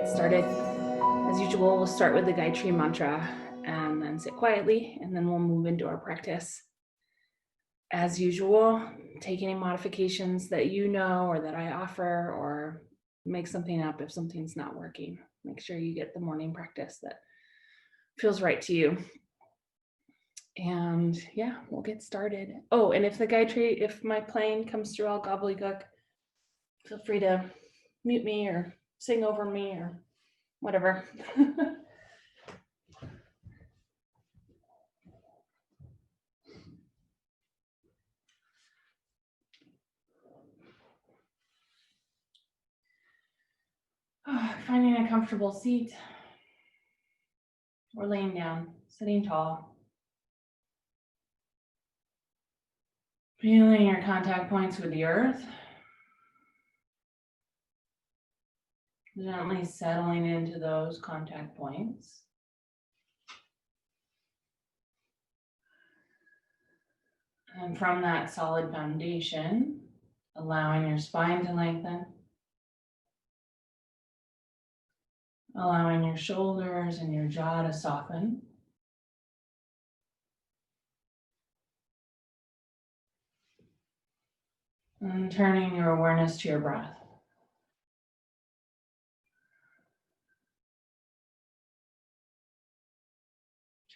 started. As usual, we'll start with the Gayatri Mantra and then sit quietly, and then we'll move into our practice. As usual, take any modifications that you know or that I offer, or make something up if something's not working. Make sure you get the morning practice that feels right to you. And yeah, we'll get started. Oh, and if my playing comes through all gobbledygook, feel free to mute me or sing over me or whatever. Finding a comfortable seat or laying down, sitting tall. Feeling your contact points with the earth. Gently settling into those contact points. And from that solid foundation, allowing your spine to lengthen. Allowing your shoulders and your jaw to soften. And turning your awareness to your breath.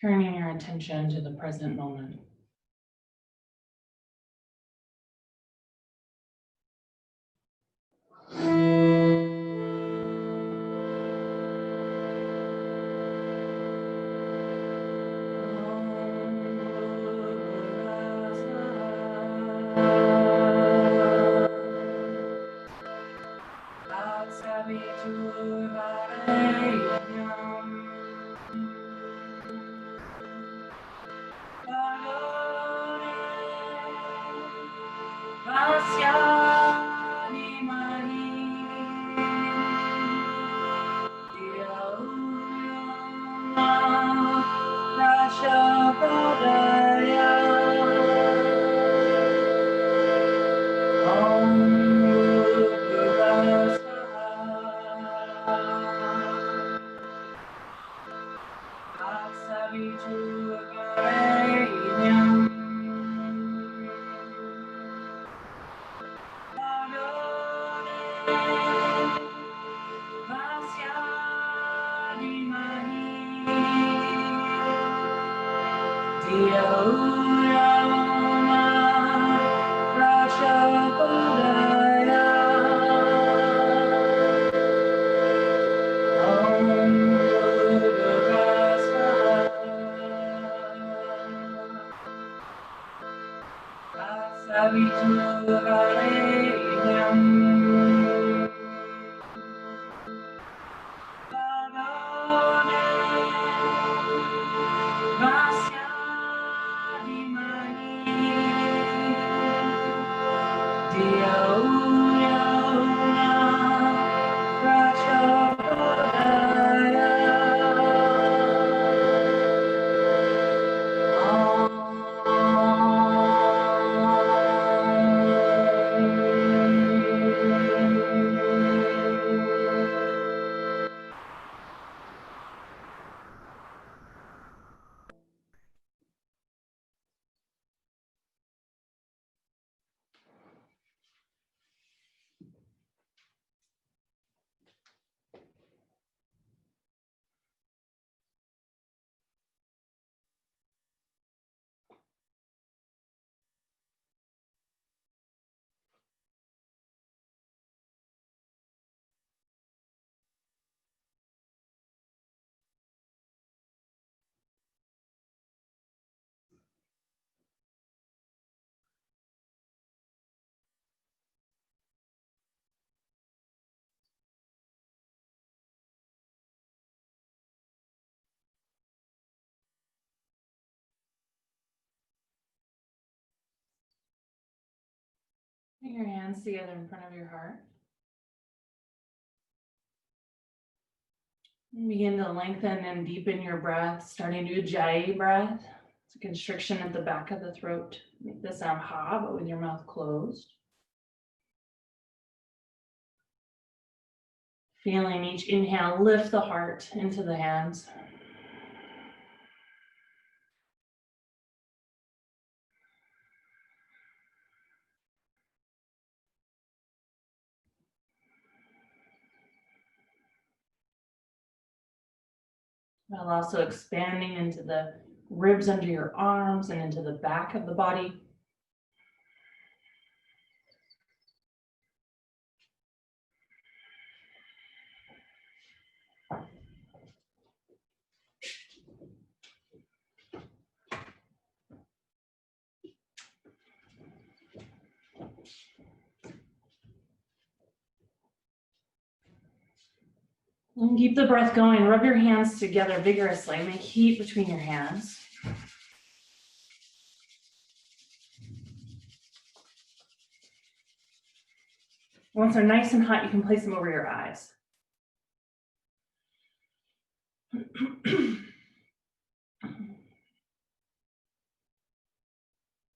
Turning your attention to the present moment. Bring your hands together in front of your heart. And begin to lengthen and deepen your breath, starting to Ujjayi breath. It's a constriction at the back of the throat. Make the sound ha, but with your mouth closed. Feeling each inhale, lift the heart into the hands. While also expanding into the ribs under your arms and into the back of the body. And keep the breath going. Rub your hands together vigorously. Make heat between your hands. Once they're nice and hot, you can place them over your eyes.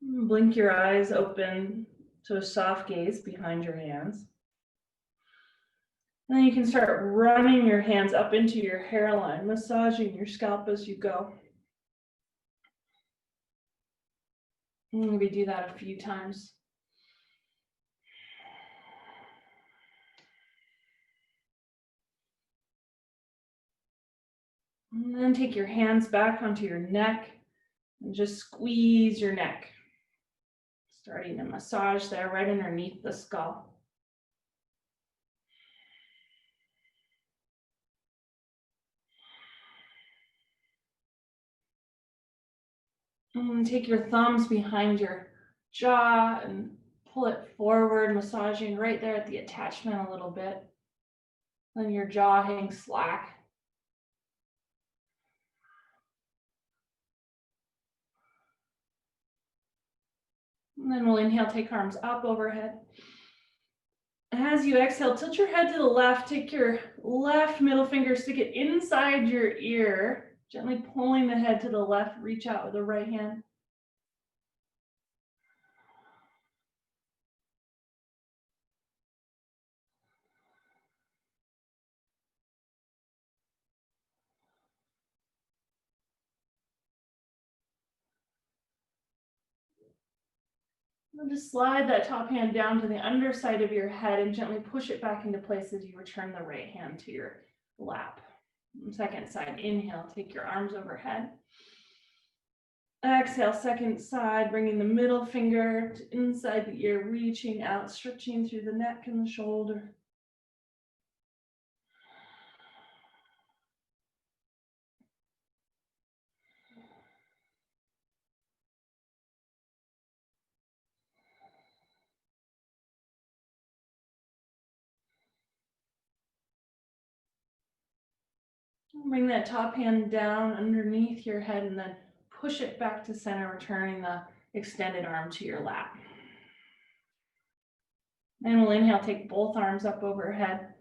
Blink your eyes open to a soft gaze behind your hands. And then you can start running your hands up into your hairline, massaging your scalp as you go. And maybe do that a few times. And then take your hands back onto your neck and just squeeze your neck. Starting to massage there right underneath the skull. And take your thumbs behind your jaw and pull it forward, massaging right there at the attachment a little bit. Then your jaw hangs slack. And then we'll inhale, take arms up overhead. As you exhale, tilt your head to the left, take your left middle finger, stick it inside your ear, gently pulling the head to the left, reach out with the right hand. And just slide that top hand down to the underside of your head and gently push it back into place as you return the right hand to your lap. Second side, inhale, take your arms overhead. Exhale, second side, bringing the middle finger to inside the ear, reaching out, stretching through the neck and the shoulder. Bring that top hand down underneath your head and then push it back to center, returning the extended arm to your lap. Then we'll inhale, take both arms up overhead.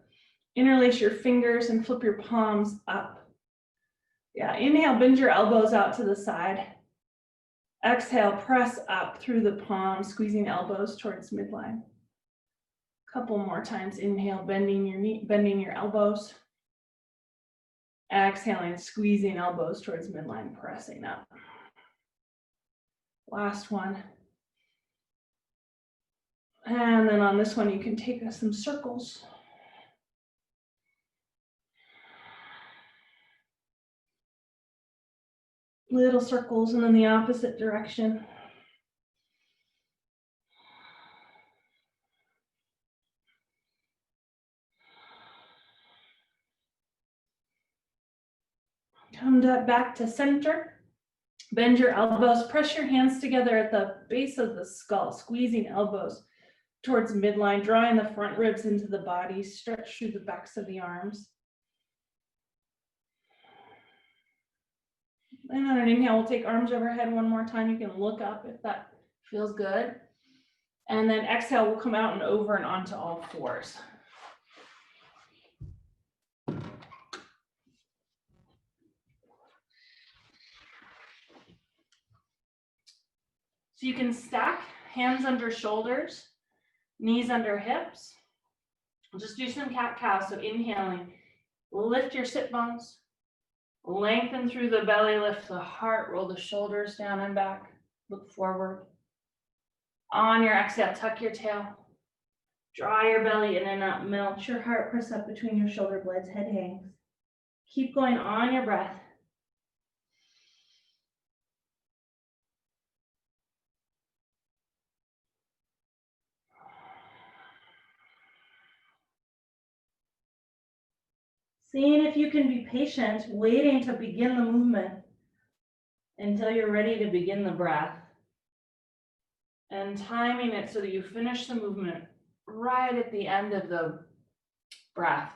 Interlace your fingers and flip your palms up. Yeah, inhale, bend your elbows out to the side. Exhale, press up through the palms, squeezing elbows towards midline. Couple more times, inhale, bending your knee, bending your elbows. Exhaling, squeezing elbows towards midline, pressing up. Last one. And then on this one, you can take us some circles. Little circles, and then the opposite direction. Come back to center. Bend your elbows, press your hands together at the base of the skull, squeezing elbows towards midline, drawing the front ribs into the body, stretch through the backs of the arms. And on an inhale, we'll take arms overhead one more time. You can look up if that feels good. And then exhale, we'll come out and over and onto all fours. So you can stack hands under shoulders, knees under hips, We'll just do some cat-cow. So inhaling, lift your sit bones, lengthen through the belly, lift the heart, roll the shoulders down and back, look forward. On your exhale, tuck your tail, draw your belly in and up, melt your heart, press up between your shoulder blades, head hangs. Keep going on your breath. Seeing if you can be patient, waiting to begin the movement until you're ready to begin the breath. And timing it so that you finish the movement right at the end of the breath.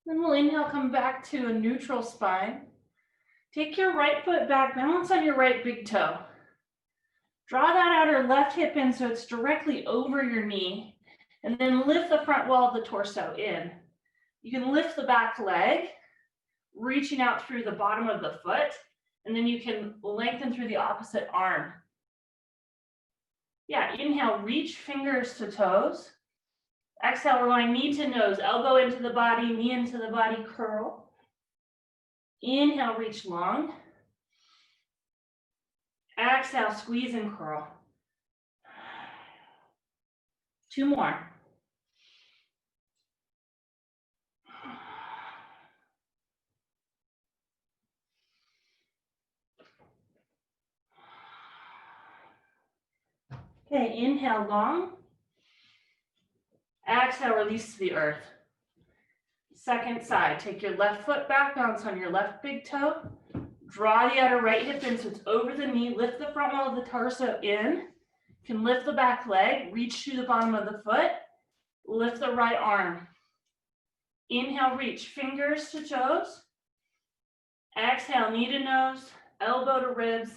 Then we'll inhale, come back to a neutral spine. Take your right foot back, balance on your right big toe. Draw that outer left hip in so it's directly over your knee, and then lift the front wall of the torso in. You can lift the back leg, reaching out through the bottom of the foot, and then you can lengthen through the opposite arm. Yeah, inhale, reach fingers to toes. Exhale, we're going knee to nose, elbow into the body, knee into the body, curl. Inhale, reach long. Exhale, squeeze and curl. 2 more. Okay, inhale long. Exhale, release to the earth. Second side, take your left foot back, bounce on your left big toe. Draw the outer right hip in so it's over the knee. Lift the front wall of the torso in. You can lift the back leg, reach to the bottom of the foot. Lift the right arm. Inhale, reach fingers to toes. Exhale, knee to nose, elbow to ribs.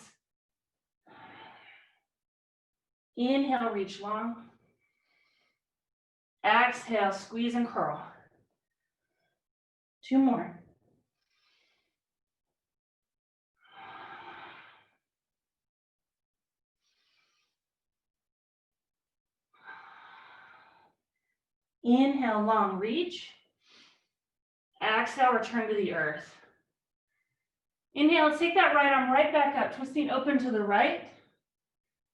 Inhale, reach long. Exhale, squeeze and curl. 2 more. Inhale, long reach. Exhale, return to the earth. Inhale, let's take that right arm right back up, twisting open to the right.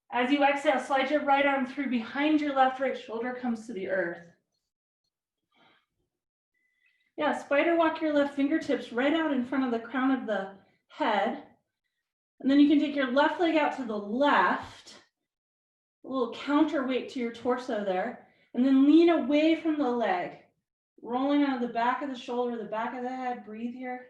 As you exhale, slide your right arm through behind your left, right shoulder comes to the earth. Yeah, spider walk your left fingertips right out in front of the crown of the head. And then you can take your left leg out to the left, a little counterweight to your torso there, and then lean away from the leg, rolling out of the back of the shoulder, the back of the head. Breathe here.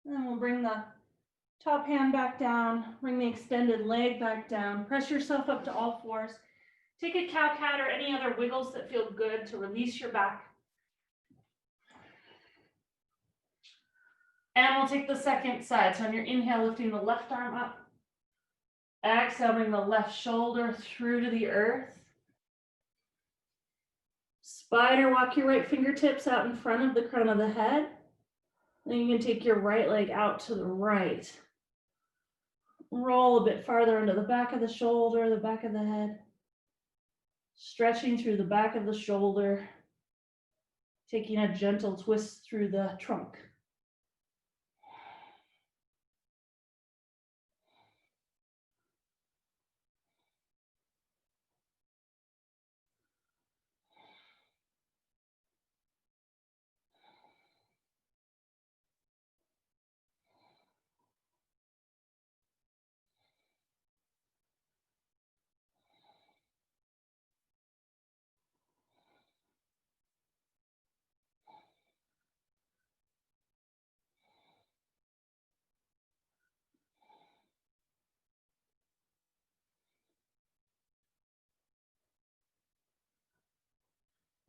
And then we'll bring the top hand back down, bring the extended leg back down, press yourself up to all fours. Take a cow-cat or any other wiggles that feel good to release your back. And we'll take the second side. So on your inhale, lifting the left arm up. Exhale, bring the left shoulder through to the earth. Spider walk your right fingertips out in front of the crown of the head. Then you can take your right leg out to the right. Roll a bit farther into the back of the shoulder, the back of the head. Stretching through the back of the shoulder. Taking a gentle twist through the trunk.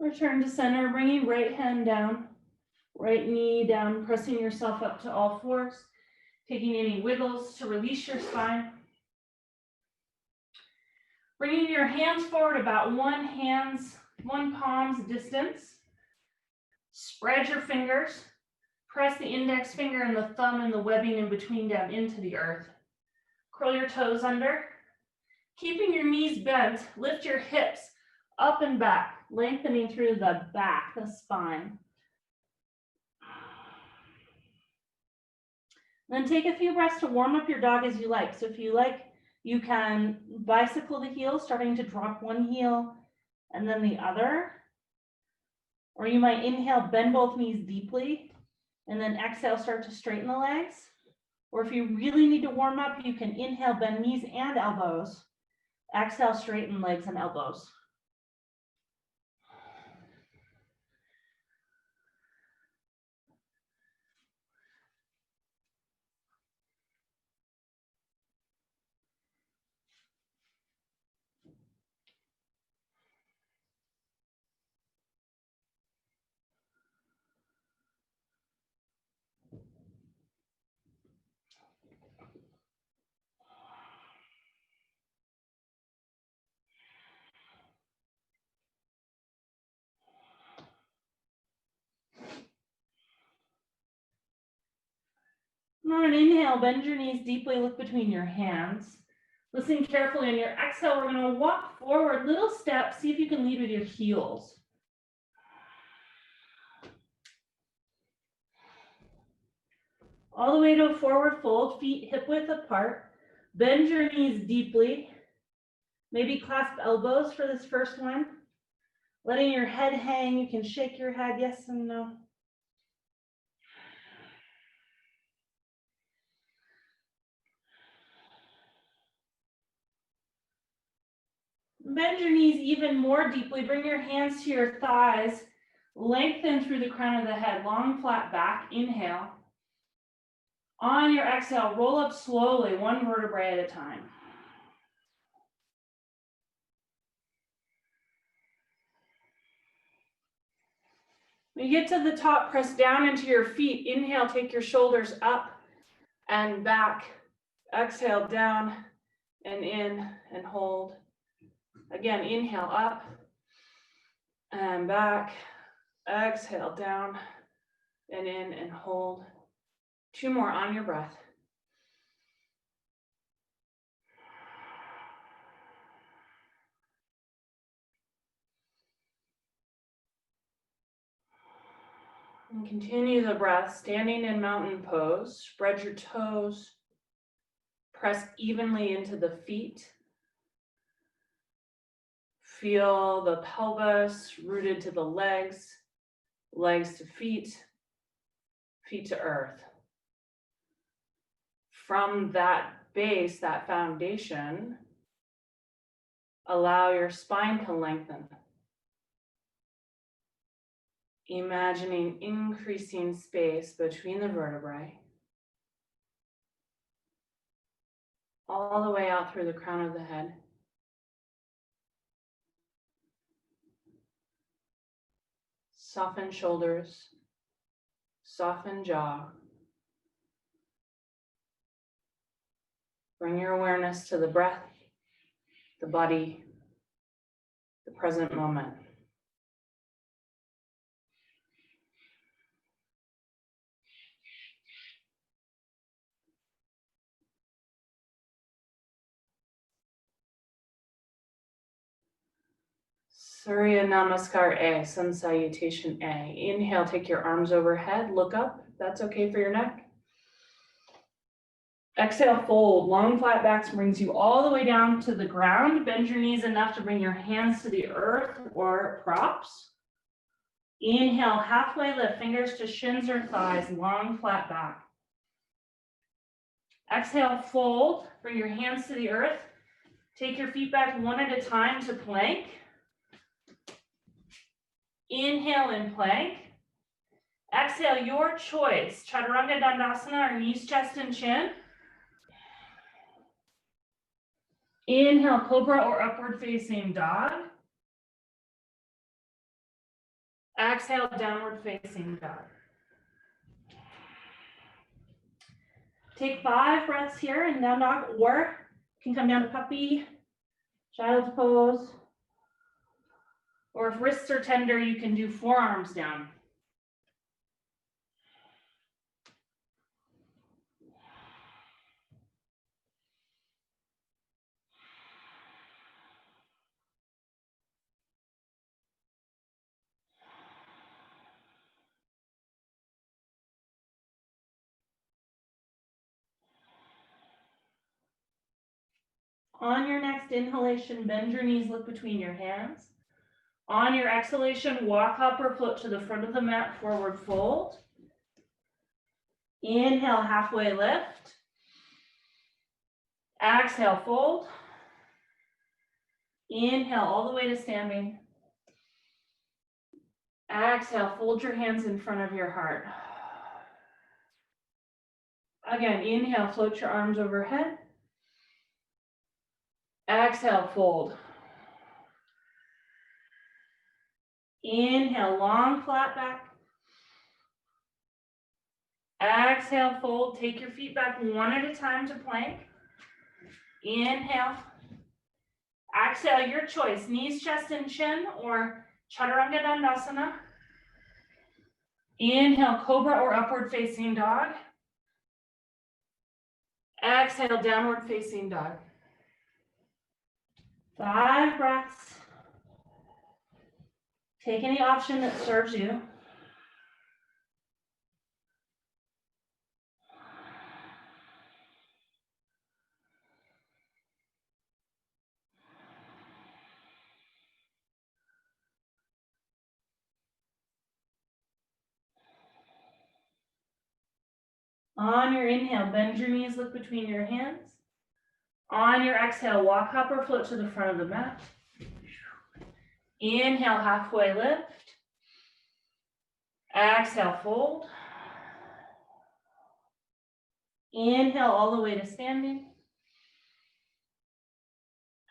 Return to center, bringing right hand down, right knee down, pressing yourself up to all fours, taking any wiggles to release your spine. Bringing your hands forward about one palm's distance. Spread your fingers. Press the index finger and the thumb and the webbing in between down into the earth. Curl your toes under. Keeping your knees bent, lift your hips up and back, lengthening through the back, the spine. Then take a few breaths to warm up your dog as you like. So if you like, you can bicycle the heels, starting to drop one heel and then the other. Or you might inhale, bend both knees deeply, and then exhale, start to straighten the legs. Or if you really need to warm up, you can inhale, bend knees and elbows. Exhale, straighten legs and elbows. On an inhale, bend your knees deeply, look between your hands. Listen carefully. On your exhale, we're going to walk forward, little steps. See if you can lead with your heels. All the way to a forward fold, feet hip width apart. Bend your knees deeply. Maybe clasp elbows for this first one. Letting your head hang, you can shake your head, yes and no. Bend your knees even more deeply. Bring your hands to your thighs. Lengthen through the crown of the head. Long, flat back. Inhale. On your exhale, roll up slowly, one vertebrae at a time. When you get to the top, press down into your feet. Inhale, take your shoulders up and back. Exhale, down and in and hold. Again, inhale up and back. Exhale, down and in and hold. Two more on your breath. And continue the breath, standing in mountain pose. Spread your toes. Press evenly into the feet. Feel the pelvis rooted to the legs, legs to feet, feet to earth. From that base, that foundation, allow your spine to lengthen. Imagining increasing space between the vertebrae, all the way out through the crown of the head. Soften shoulders, soften jaw. Bring your awareness to the breath, the body, the present moment. Surya Namaskar A, Sun Salutation A. Inhale, take your arms overhead, look up. That's okay for your neck. Exhale, fold. Long flat backs brings you all the way down to the ground. Bend your knees enough to bring your hands to the earth or props. Inhale, halfway lift, fingers to shins or thighs, long flat back. Exhale, fold. Bring your hands to the earth. Take your feet back one at a time to plank. Inhale in plank. Exhale, your choice. Chaturanga Dandasana or knees, chest, and chin. Inhale, cobra or upward facing dog. Exhale, downward facing dog. Take 5 breaths here in down dog, or you can come down to puppy, child's pose, or if wrists are tender, you can do forearms down. On your next inhalation, bend your knees, look between your hands. On your exhalation, walk up or float to the front of the mat, forward fold. Inhale, halfway lift. Exhale, fold. Inhale, all the way to standing. Exhale, fold your hands in front of your heart. Again, inhale, float your arms overhead. Exhale, fold. Inhale, long flat back. Exhale, fold. Take your feet back one at a time to plank. Inhale. Exhale, your choice. Knees, chest, and chin, or Chaturanga Dandasana. Inhale, cobra or upward facing dog. Exhale, downward facing dog. 5 breaths. Take any option that serves you. On your inhale, bend your knees, look between your hands. On your exhale, walk up or float to the front of the mat. Inhale, halfway lift. Exhale, fold. Inhale, all the way to standing.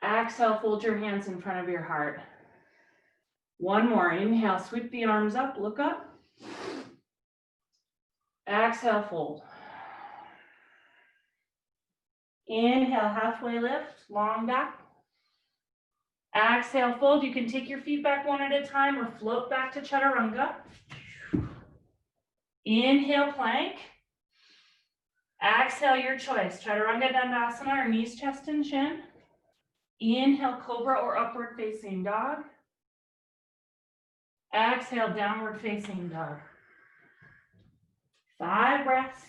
Exhale, fold your hands in front of your heart. One more. Inhale, sweep the arms up, look up. Exhale, fold. Inhale, halfway lift, long back. Exhale, fold. You can take your feet back one at a time or float back to Chaturanga. Inhale, plank. Exhale, your choice. Chaturanga Dandasana or knees, chest, and chin. Inhale, cobra or upward facing dog. Exhale, downward facing dog. 5 breaths.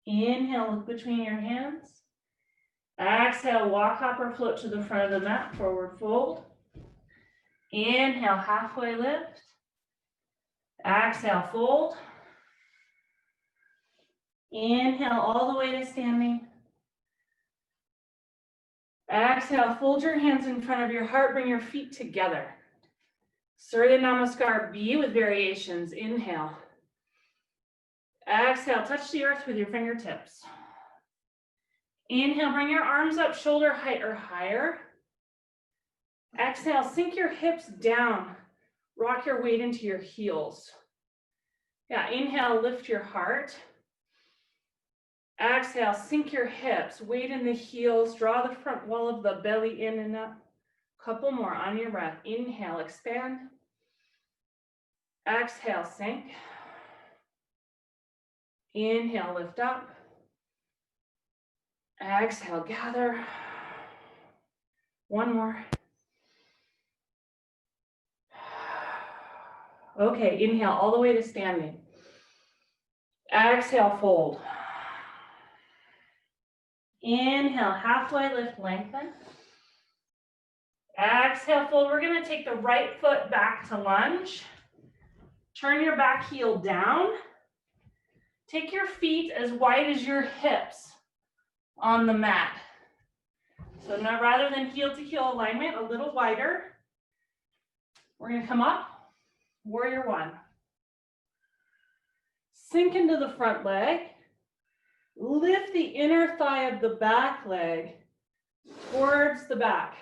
Inhale, look between your hands. Exhale, walk up or float to the front of the mat, forward fold. Inhale, halfway lift. Exhale, fold. Inhale, all the way to standing. Exhale, fold your hands in front of your heart, bring your feet together. Surya Namaskar B with variations. Inhale. Exhale, touch the earth with your fingertips. Inhale, bring your arms up shoulder height or higher. Exhale, sink your hips down. Rock your weight into your heels. Yeah, inhale, lift your heart. Exhale, sink your hips, weight in the heels, draw the front wall of the belly in and up. Couple more on your breath. Inhale, expand. Exhale, sink. Inhale, lift up. Exhale, gather. One more. Okay, inhale all the way to standing. Exhale, fold. Inhale, halfway lift, lengthen. Exhale, fold. We're going to take the right foot back to lunge. Turn your back heel down. Take your feet as wide as your hips. on the mat. So now rather than heel to heel alignment, a little wider, we're going to come up, warrior one. Sink into the front leg. Lift the inner thigh of the back leg towards the back.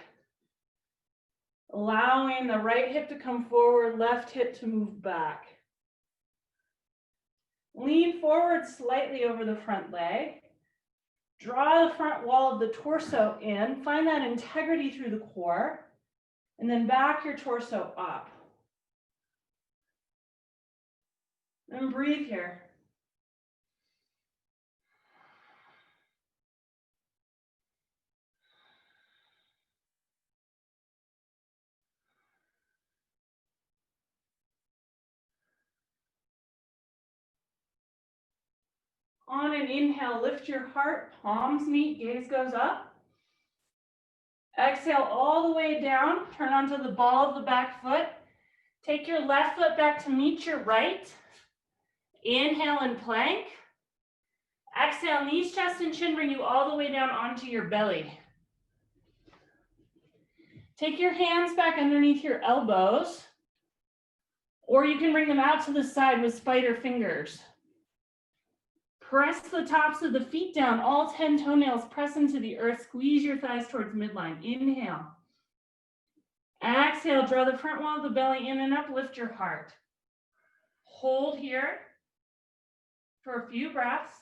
Allowing the right hip to come forward, left hip to move back. Lean forward slightly over the front leg. Draw the front wall of the torso in. Find that integrity through the core. And then back your torso up. And breathe here. On an inhale, lift your heart, palms meet, gaze goes up. Exhale all the way down, turn onto the ball of the back foot. Take your left foot back to meet your right. Inhale and plank. Exhale, knees, chest, and chin bring you all the way down onto your belly. Take your hands back underneath your elbows, or you can bring them out to the side with spider fingers. Press the tops of the feet down, all 10 toenails press into the earth, squeeze your thighs towards midline. Inhale. Exhale, draw the front wall of the belly in and up, lift your heart. Hold here for a few breaths,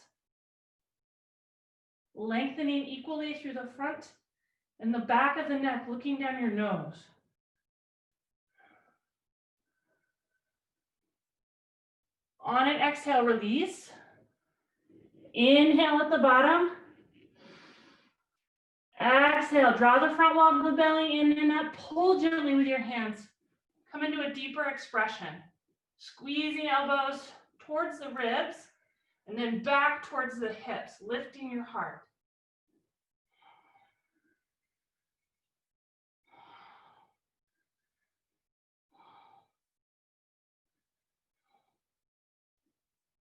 lengthening equally through the front and the back of the neck, looking down your nose. On an exhale, release. Inhale at the bottom. Exhale, draw the front wall of the belly in and up. Pull gently with your hands. Come into a deeper expression. Squeezing elbows towards the ribs and then back towards the hips, lifting your heart.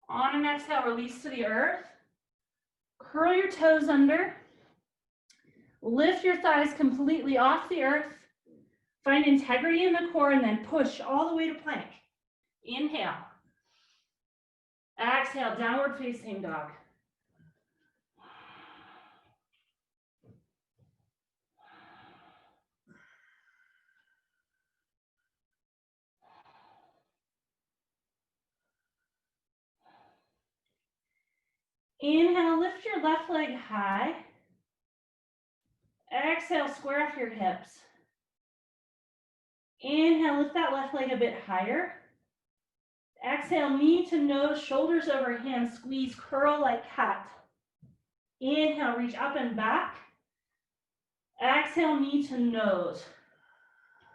On an exhale, release to the earth. Curl your toes under. Lift your thighs completely off the earth. Find integrity in the core and then push all the way to plank. Inhale. Exhale, downward facing dog. Inhale, lift your left leg high. Exhale, square off your hips. Inhale, lift that left leg a bit higher. Exhale, knee to nose, shoulders over hands, squeeze, curl like cat. Inhale, reach up and back. Exhale, knee to nose.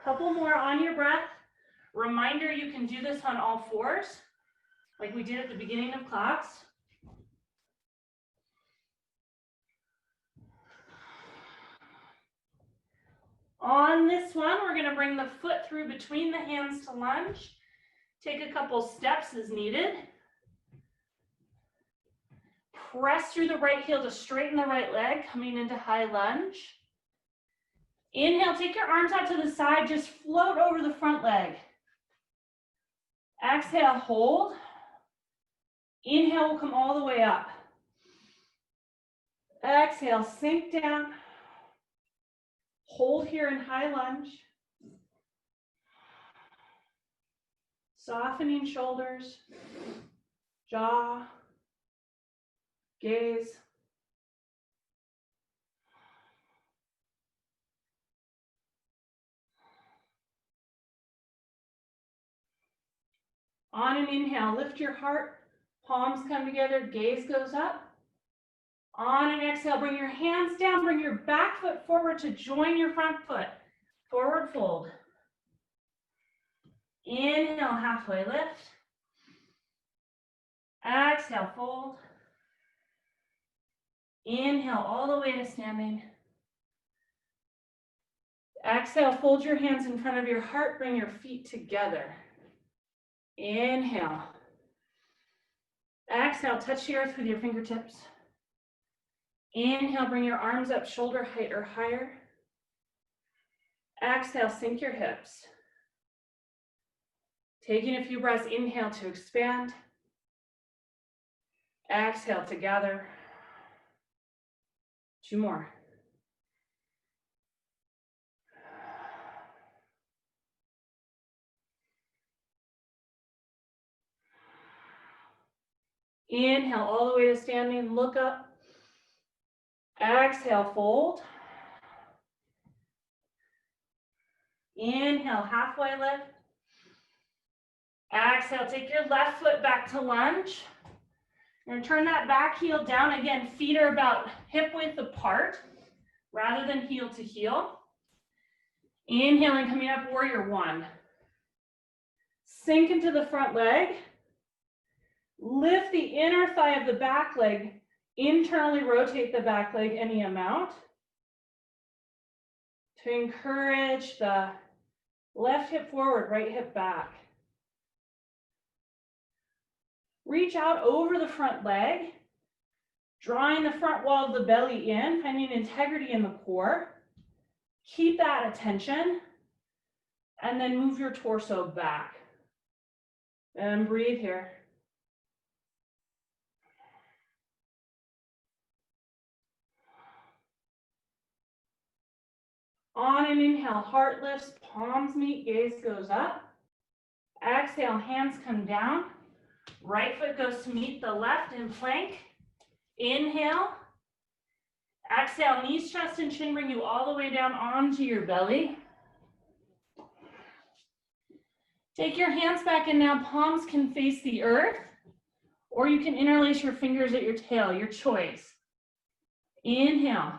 Couple more on your breath. Reminder, you can do this on all fours, like we did at the beginning of class. On this one, we're going to bring the foot through between the hands to lunge. Take a couple steps as needed. Press through the right heel to straighten the right leg, coming into high lunge. Inhale, take your arms out to the side, just float over the front leg. Exhale, hold. Inhale, will come all the way up. Exhale, sink down. Hold here in high lunge. Softening shoulders, jaw, gaze. On an inhale, lift your heart, palms come together, gaze goes up. On an exhale, bring your hands down, bring your back foot forward to join your front foot. Forward fold. Inhale, halfway lift. Exhale, fold. Inhale, all the way to standing. Exhale, fold your hands in front of your heart, bring your feet together. Inhale. Exhale, touch the earth with your fingertips. Inhale, bring your arms up shoulder height or higher. Exhale, sink your hips. Taking a few breaths, inhale to expand. Exhale to gather. 2 more. Inhale all the way to standing, look up. Exhale, fold. Inhale, halfway lift. Exhale, take your left foot back to lunge. You're gonna turn that back heel down. Again, feet are about hip width apart rather than heel to heel. Inhaling, coming up, warrior 1. Sink into the front leg. Lift the inner thigh of the back leg. Internally rotate the back leg any amount to encourage the left hip forward, right hip back. Reach out over the front leg, drawing the front wall of the belly in, finding integrity in the core. Keep that attention, and then move your torso back. And breathe here. On an inhale, heart lifts, palms meet, gaze goes up. Exhale, hands come down. Right foot goes to meet the left in plank. Inhale. Exhale, knees, chest, and chin bring you all the way down onto your belly. Take your hands back and now palms can face the earth, or you can interlace your fingers at your tail, your choice. Inhale.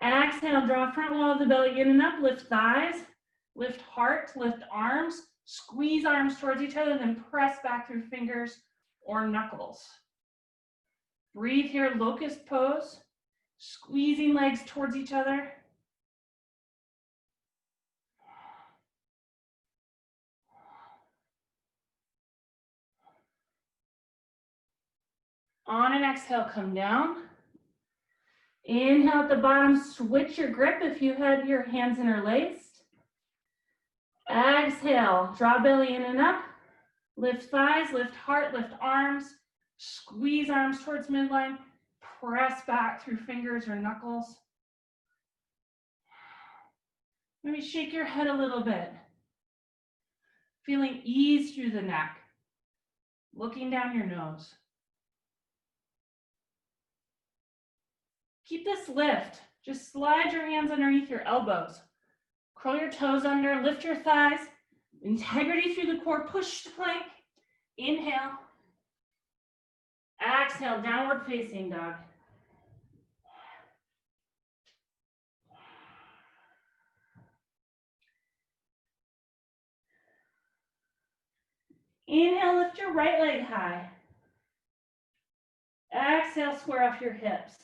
Exhale, draw front wall of the belly in and up, lift thighs, lift heart, lift arms, squeeze arms towards each other, then press back through fingers or knuckles. Breathe here, locust pose, squeezing legs towards each other. On an exhale, come down. Inhale at the bottom, switch your grip if you had your hands interlaced. Exhale, draw belly in and up. Lift thighs, lift heart, lift arms. Squeeze arms towards midline. Press back through fingers or knuckles. Maybe shake your head a little bit. Feeling ease through the neck. Looking down your nose. Keep this lift. Just slide your hands underneath your elbows. Curl your toes under, lift your thighs. Integrity through the core, push to plank. Inhale. Exhale, downward facing dog. Inhale, lift your right leg high. Exhale, square off your hips.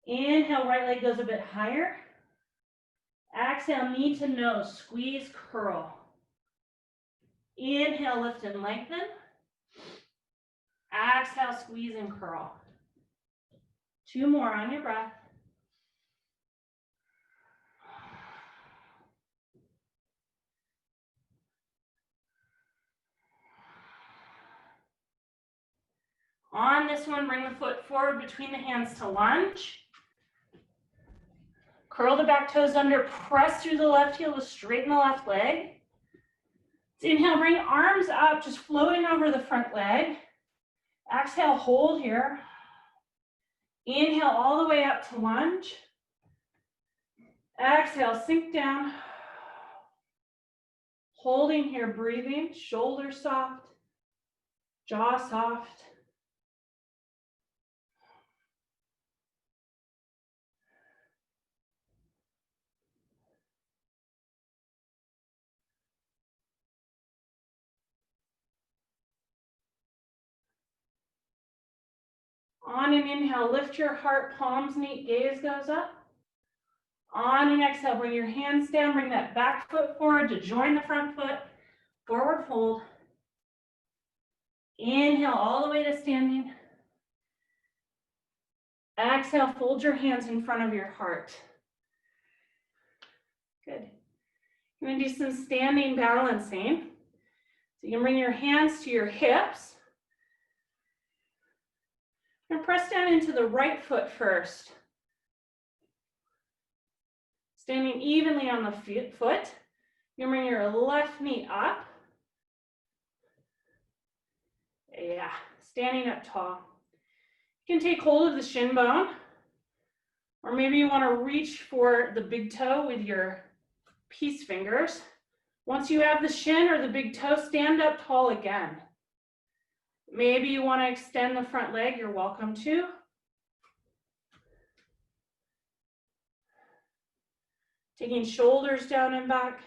Inhale, right leg goes a bit higher. Exhale, knee to nose, squeeze, curl. Inhale, lift and lengthen. Exhale, squeeze and curl. 2 more on your breath. On this one, bring the foot forward between the hands to lunge. Curl the back toes under, press through the left heel to straighten the left leg. Inhale, bring arms up, just floating over the front leg. Exhale, hold here. Inhale all the way up to lunge. Exhale, sink down. Holding here, breathing, shoulders soft, jaw soft. On an inhale, lift your heart, palms meet, gaze goes up. On an exhale, bring your hands down, bring that back foot forward to join the front foot. Forward fold. Inhale all the way to standing. Exhale, fold your hands in front of your heart. Good. You're going to do some standing balancing. So you can bring your hands to your hips. And press down into the right foot first. Standing evenly on the foot. You bring your left knee up. Yeah, standing up tall. You can take hold of the shin bone, or maybe you want to reach for the big toe with your peace fingers. Once you have the shin or the big toe, stand up tall again. Maybe you want to extend the front leg, you're welcome to. Taking shoulders down and back.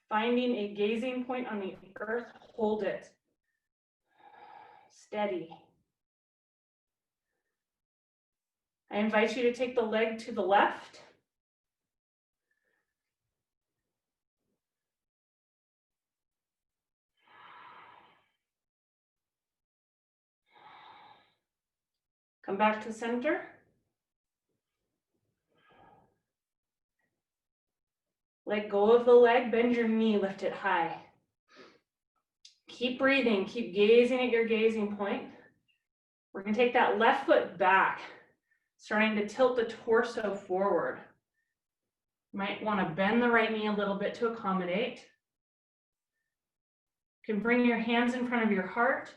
Finding a gazing point on the earth, hold it. Steady. I invite you to take the leg to the left. Come back to center. Let go of the leg, bend your knee, lift it high. Keep breathing, keep gazing at your gazing point. We're going to take that left foot back, starting to tilt the torso forward. Might want to bend the right knee a little bit to accommodate. You can bring your hands in front of your heart,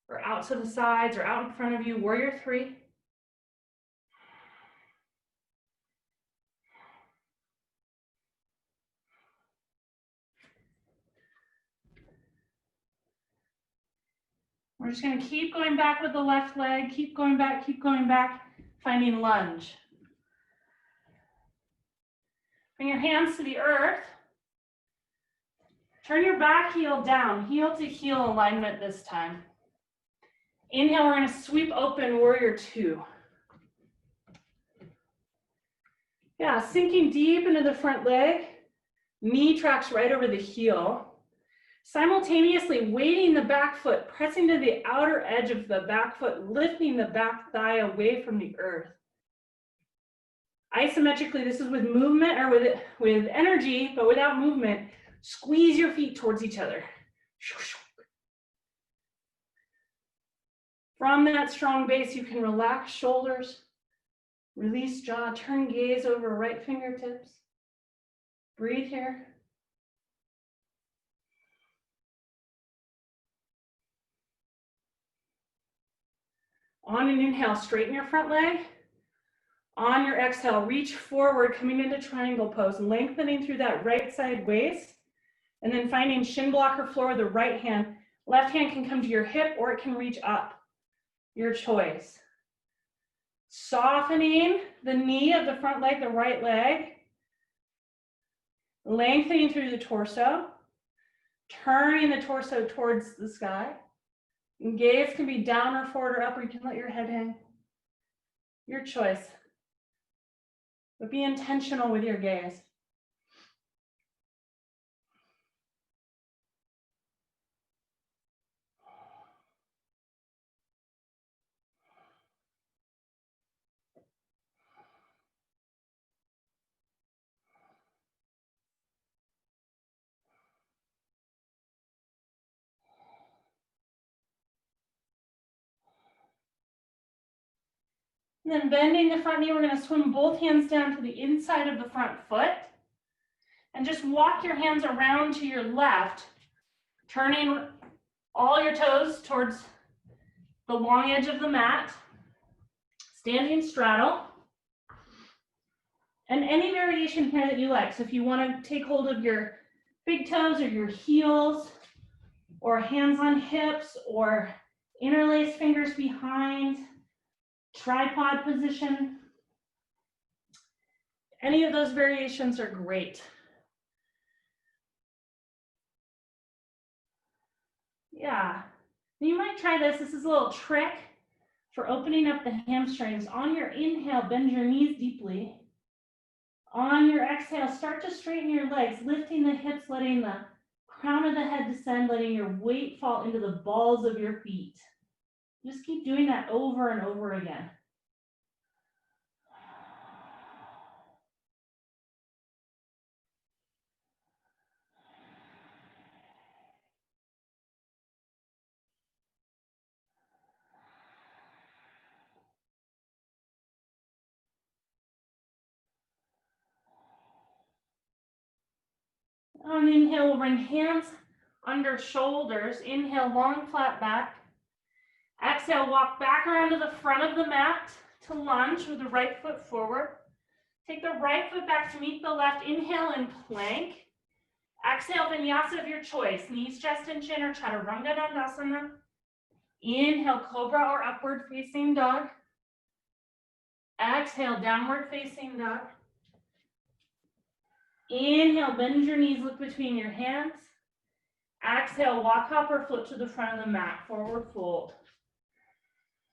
or out to the sides, or out in front of you, warrior three. We're just going to keep going back with the left leg, keep going back, finding lunge. Bring your hands to the earth. Turn your back heel down, heel to heel alignment this time. Inhale, we're going to sweep open, warrior two. Yeah, sinking deep into the front leg. Knee tracks right over the heel. Simultaneously weighting the back foot, pressing to the outer edge of the back foot, lifting the back thigh away from the earth. Isometrically, this is with movement or with energy, but without movement. Squeeze your feet towards each other. From that strong base, you can relax shoulders, release jaw, turn gaze over right fingertips. Breathe here. On an inhale, straighten your front leg. On your exhale, reach forward, coming into triangle pose, lengthening through that right side waist, and then finding shin blocker floor with the right hand. Left hand can come to your hip or it can reach up. Your choice. Softening the knee of the front leg, the right leg. Lengthening through the torso. Turning the torso towards the sky. And gaze can be down or forward or up, or you can let your head hang. Your choice. But be intentional with your gaze. And then bending the front knee, we're going to swim both hands down to the inside of the front foot. And just walk your hands around to your left, turning all your toes towards the long edge of the mat. Standing straddle. And any variation here that you like. So if you want to take hold of your big toes or your heels, or hands on hips, or interlace fingers behind, tripod position. Any of those variations are great. Yeah, you might try this. This is a little trick for opening up the hamstrings. On your inhale, bend your knees deeply. On your exhale, start to straighten your legs, lifting the hips, letting the crown of the head descend, letting your weight fall into the balls of your feet. Just keep doing that over and over again. On inhale, we'll bring hands under shoulders. Inhale, long flat back. Exhale, walk back around to the front of the mat to lunge with the right foot forward. Take the right foot back to meet the left. Inhale and plank. Exhale, vinyasa of your choice. Knees, chest, and chin, or chaturanga dandasana. Inhale, cobra or upward facing dog. Exhale, downward facing dog. Inhale, bend your knees, look between your hands. Exhale, walk, hop, or float to the front of the mat, forward fold.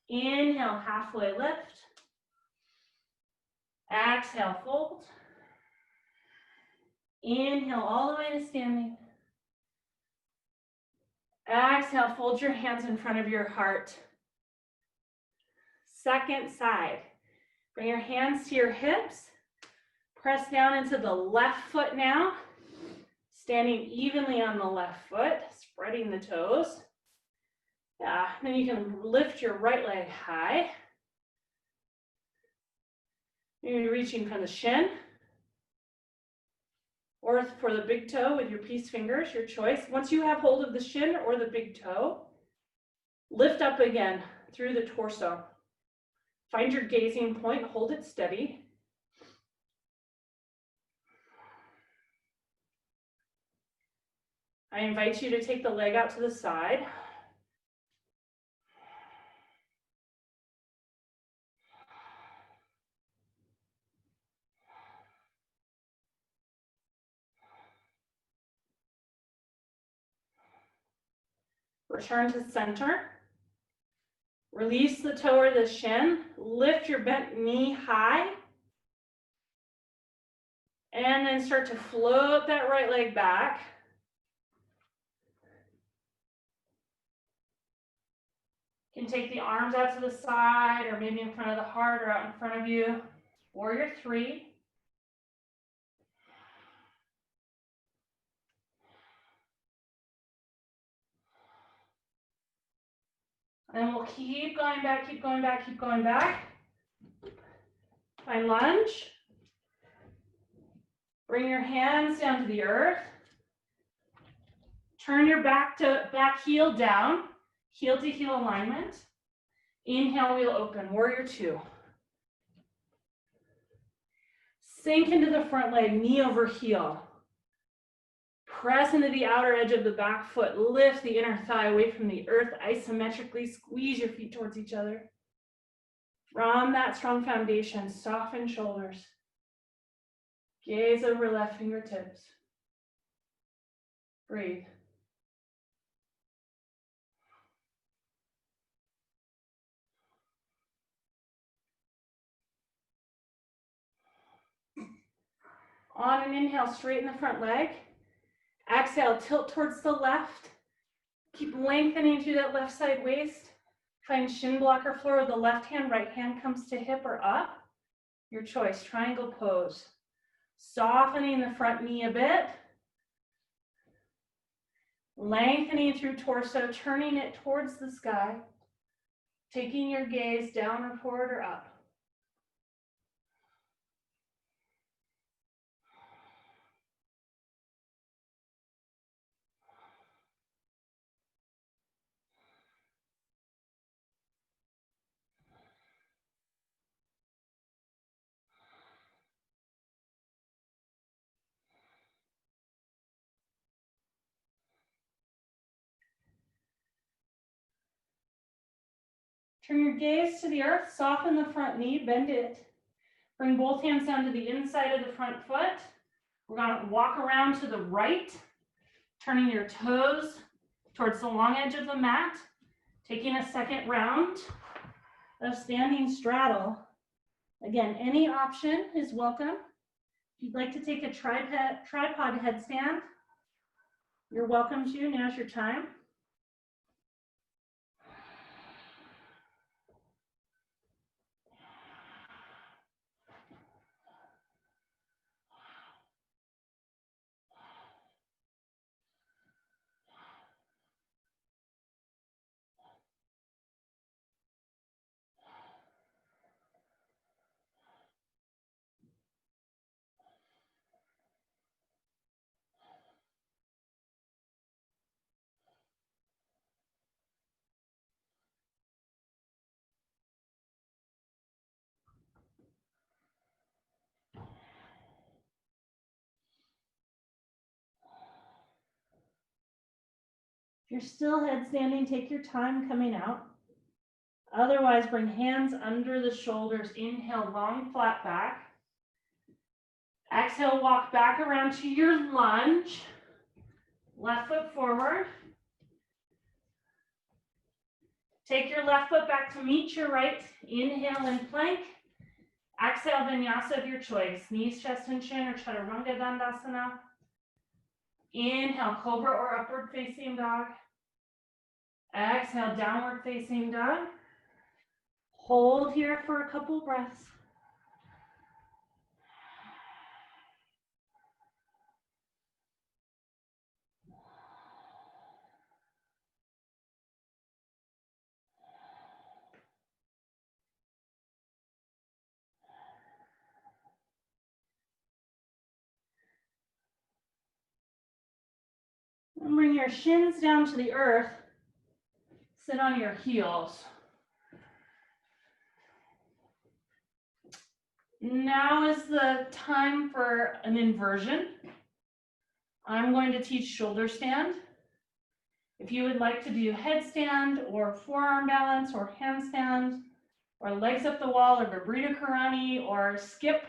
Inhale, halfway lift. Exhale, fold. Inhale, all the way to standing. Exhale, fold your hands in front of your heart. Second side. Bring your hands to your hips. Press down into the left foot now. Standing evenly on the left foot, spreading the toes. Yeah, then you can lift your right leg high. You're reaching for the shin or for the big toe with your peace fingers, your choice. Once you have hold of the shin or the big toe, lift up again through the torso. Find your gazing point, hold it steady. I invite you to take the leg out to the side. Return to center. Release the toe or the shin. Lift your bent knee high. And then start to float that right leg back. You can take the arms out to the side or maybe in front of the heart or out in front of you. Warrior 3. And we'll keep going back, keep going back, keep going back. Find lunge. Bring your hands down to the earth. Turn your back heel down, heel to heel alignment. Inhale, wheel open, warrior 2. Sink into the front leg, knee over heel. Press into the outer edge of the back foot. Lift the inner thigh away from the earth isometrically. Squeeze your feet towards each other. From that strong foundation, soften shoulders. Gaze over left fingertips. Breathe. On an inhale, straighten the front leg. Exhale, tilt towards the left. Keep lengthening through that left side waist. Find shin blocker floor with the left hand, right hand comes to hip or up. Your choice, triangle pose. Softening the front knee a bit. Lengthening through torso, turning it towards the sky. Taking your gaze down or forward or up. Turn your gaze to the earth, soften the front knee, bend it. Bring both hands down to the inside of the front foot. We're gonna walk around to the right, turning your toes towards the long edge of the mat, taking a second round of standing straddle. Again, any option is welcome. If you'd like to take a tripod headstand, you're welcome to. Now's your time. If you're still headstanding, take your time coming out. Otherwise, bring hands under the shoulders. Inhale, long flat back. Exhale, walk back around to your lunge. Left foot forward. Take your left foot back to meet your right. Inhale in plank. Exhale, vinyasa of your choice. Knees, chest, and chin, or chaturanga dandasana. Inhale, cobra or upward facing dog. Exhale, downward facing dog. Hold here for a couple breaths. And bring your shins down to the earth. Sit on your heels. Now is the time for an inversion. I'm going to teach shoulder stand. If you would like to do headstand or forearm balance or handstand or legs up the wall or Vibrita Karani or skip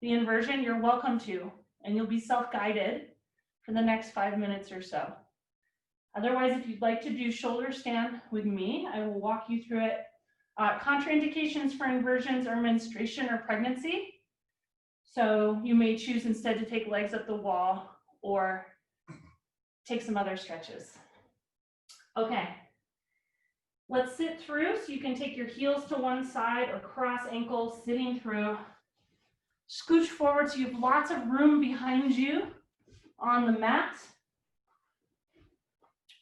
the inversion, you're welcome to, and you'll be self-guided for the next 5 minutes or so. Otherwise, if you'd like to do shoulder stand with me, I will walk you through it. Contraindications for inversions are menstruation or pregnancy. So you may choose instead to take legs up the wall or take some other stretches. Okay, let's sit through. So you can take your heels to one side or cross ankles, sitting through. Scooch forward so you have lots of room behind you on the mat.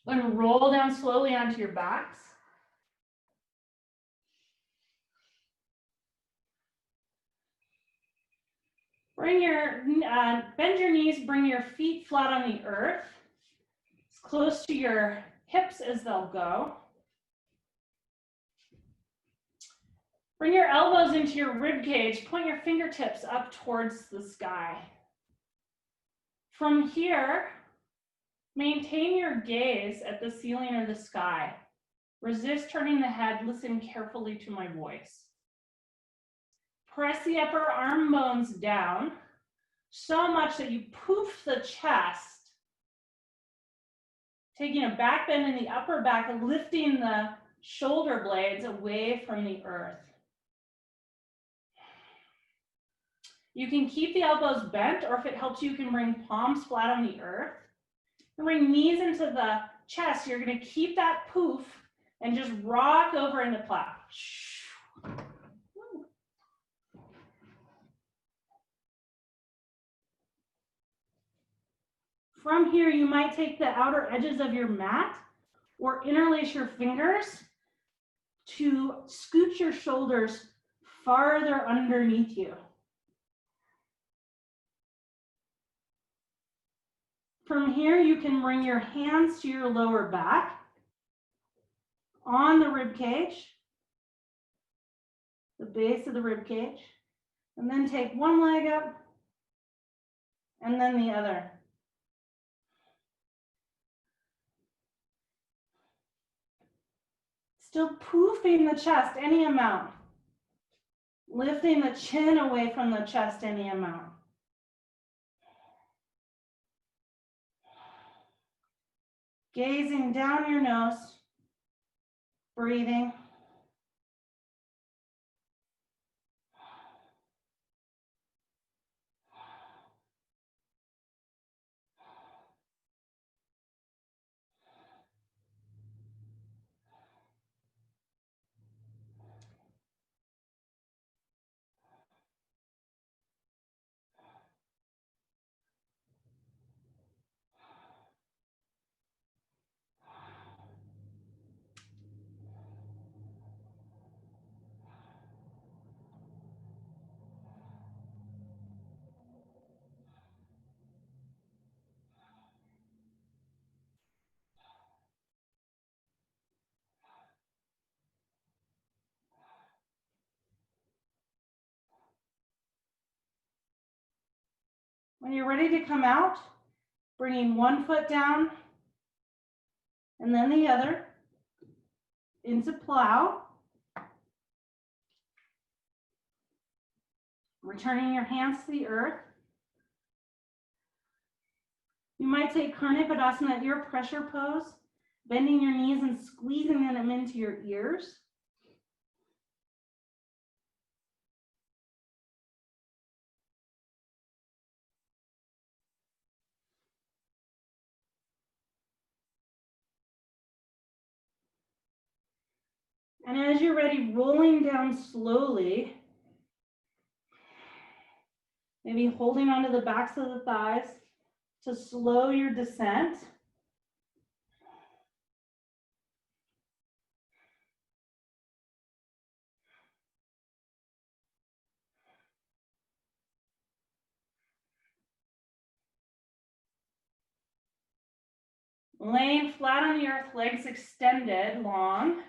And roll down slowly onto your backs. Bring your, bend your knees, bring your feet flat on the earth, as close to your hips as they'll go. Bring your elbows into your rib cage, point your fingertips up towards the sky. From here, maintain your gaze at the ceiling or the sky. Resist turning the head, listen carefully to my voice. Press the upper arm bones down so much that you poof the chest, taking a back bend in the upper back, lifting the shoulder blades away from the earth. You can keep the elbows bent, or if it helps, you can bring palms flat on the earth. And bring knees into the chest. You're going to keep that poof and just rock over into clap. From here, you might take the outer edges of your mat or interlace your fingers to scoot your shoulders farther underneath you. From here, you can bring your hands to your lower back on the rib cage, the base of the rib cage, and then take one leg up and then the other. Still poofing the chest any amount. Lifting the chin away from the chest any amount. Gazing down your nose, breathing. When you're ready to come out, bringing one foot down And then the other into plow. Returning your hands to the earth. You might take Karna Padasana, ear pressure pose, bending your knees and squeezing them into your ears. And as you're ready, rolling down slowly, maybe holding onto the backs of the thighs to slow your descent. Laying flat on the earth, legs extended, long.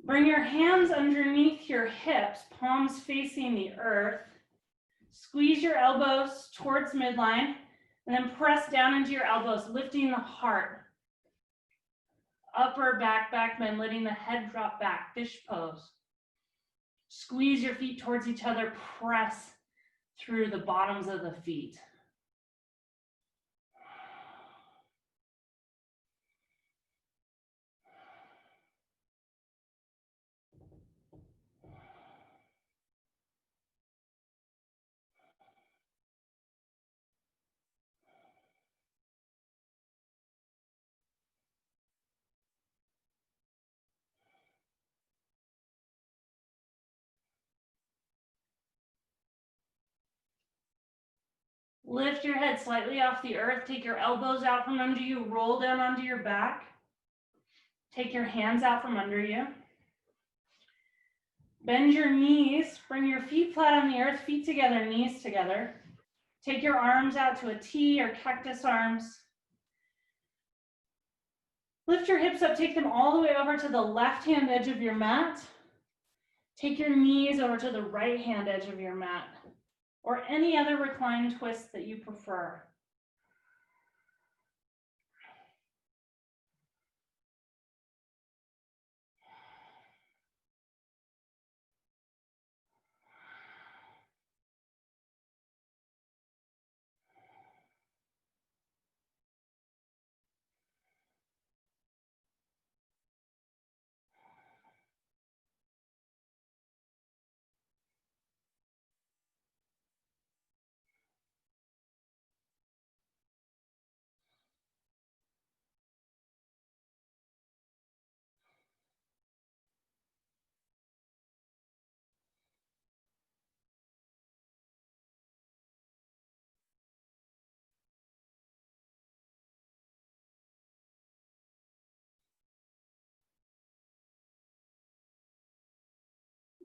Bring your hands underneath your hips, palms facing the earth. Squeeze your elbows towards midline, and then press down into your elbows, lifting the heart. Upper back bend, letting the head drop back, fish pose. Squeeze your feet towards each other, press through the bottoms of the feet. Lift your head slightly off the earth. Take your elbows out from under you. Roll down onto your back. Take your hands out from under you. Bend your knees. Bring your feet flat on the earth, feet together, knees together. Take your arms out to a T or cactus arms. Lift your hips up. Take them all the way over to the left-hand edge of your mat. Take your knees over to the right-hand edge of your mat, or any other reclined twist that you prefer.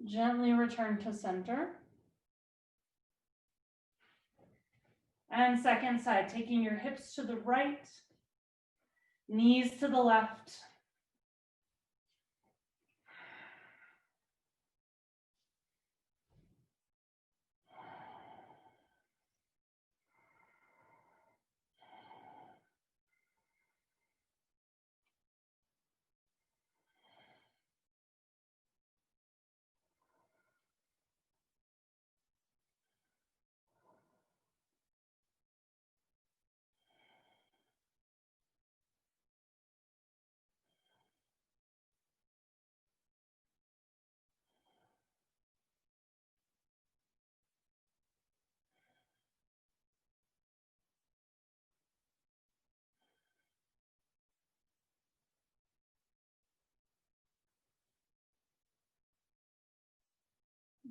Gently return to center. And second side, taking your hips to the right, knees to the left.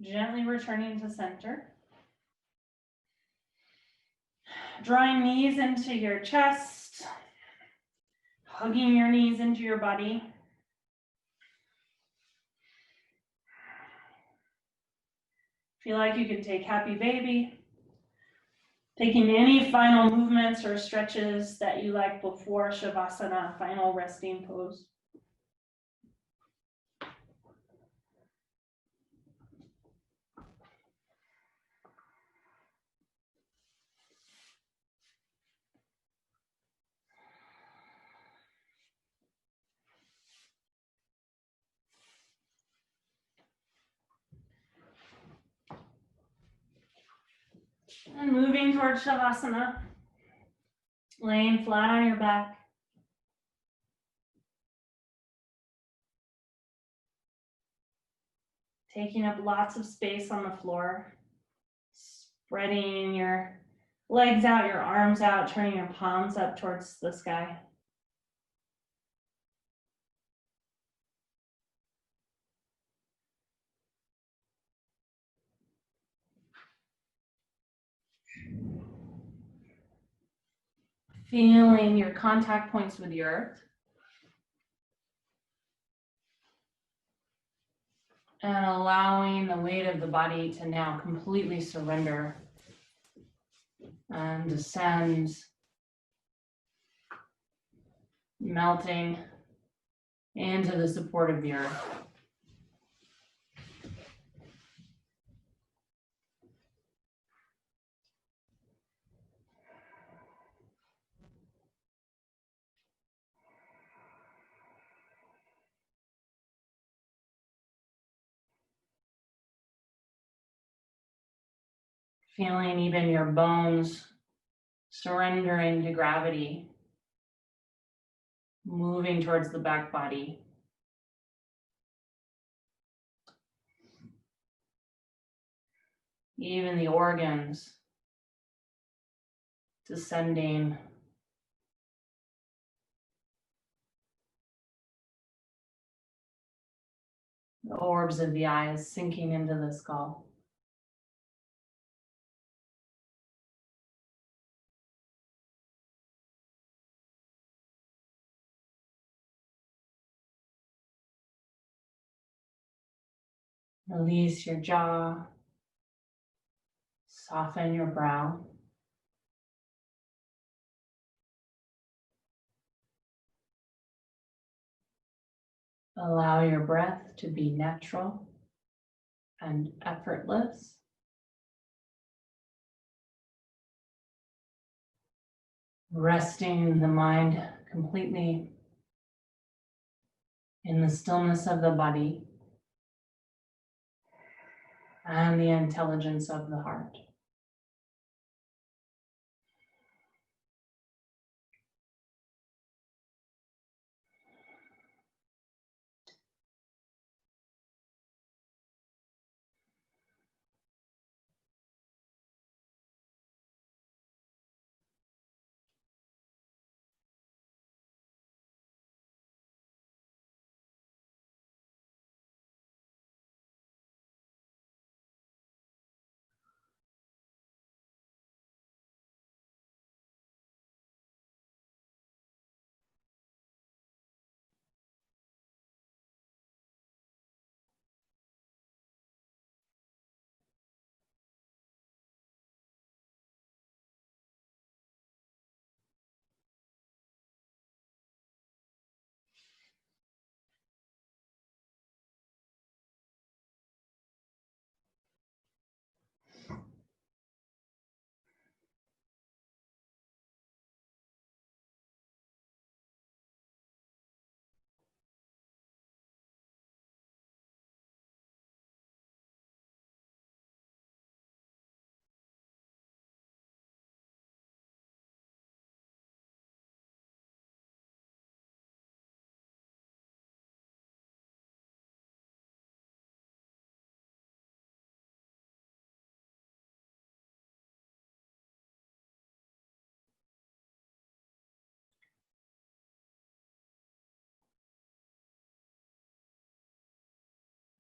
Gently returning to center. Drawing knees into your chest, hugging your knees into your body. Feel like you can take happy baby. Taking any final movements or stretches that you like before Shavasana, final resting pose. And moving towards Shavasana, laying flat on your back. Taking up lots of space on the floor. Spreading your legs out, your arms out, turning your palms up towards the sky. Feeling your contact points with the earth. And allowing the weight of the body to now completely surrender and descend, melting into the support of the earth. Feeling even your bones surrendering to gravity, moving towards the back body. Even the organs descending. The orbs of the eyes sinking into the skull. Release your jaw. Soften your brow. Allow your breath to be natural and effortless. Resting the mind completely in the stillness of the body and the intelligence of the heart.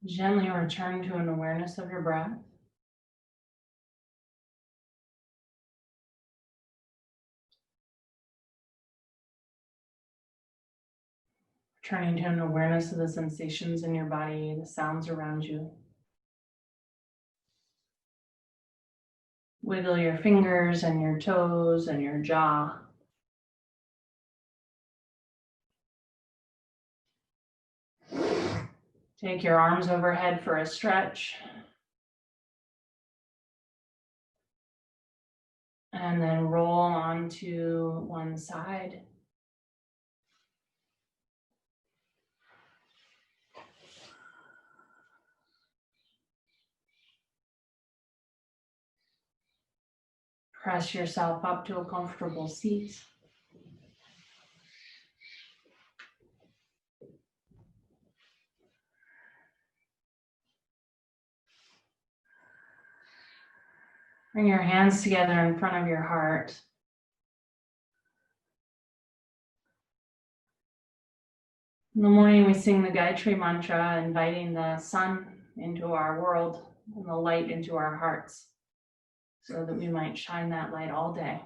Gently return to an awareness of your breath. Returning to an awareness of the sensations in your body, the sounds around you. Wiggle your fingers and your toes and your jaw. Take your arms overhead for a stretch. And then roll onto one side. Press yourself up to a comfortable seat. Bring your hands together in front of your heart. In the morning, we sing the Gayatri Mantra, inviting the sun into our world and the light into our hearts, so that we might shine that light all day.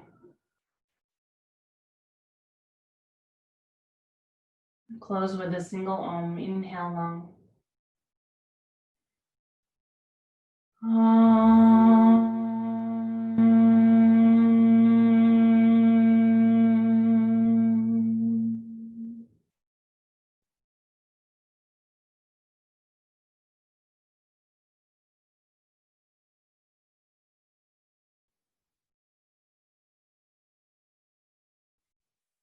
Close with a single Om. Inhale long.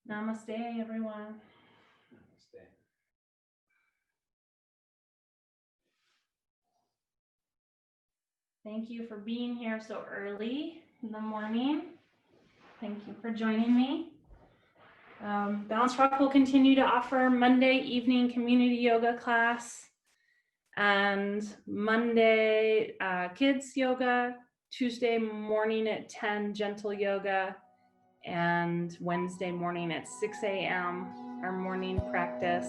Namaste, everyone. Thank you for being here so early in the morning. Thank you for joining me. Balance Rock will continue to offer Monday evening community yoga class and Monday kids yoga, Tuesday morning at 10 gentle yoga, and Wednesday morning at 6 a.m. our morning practice.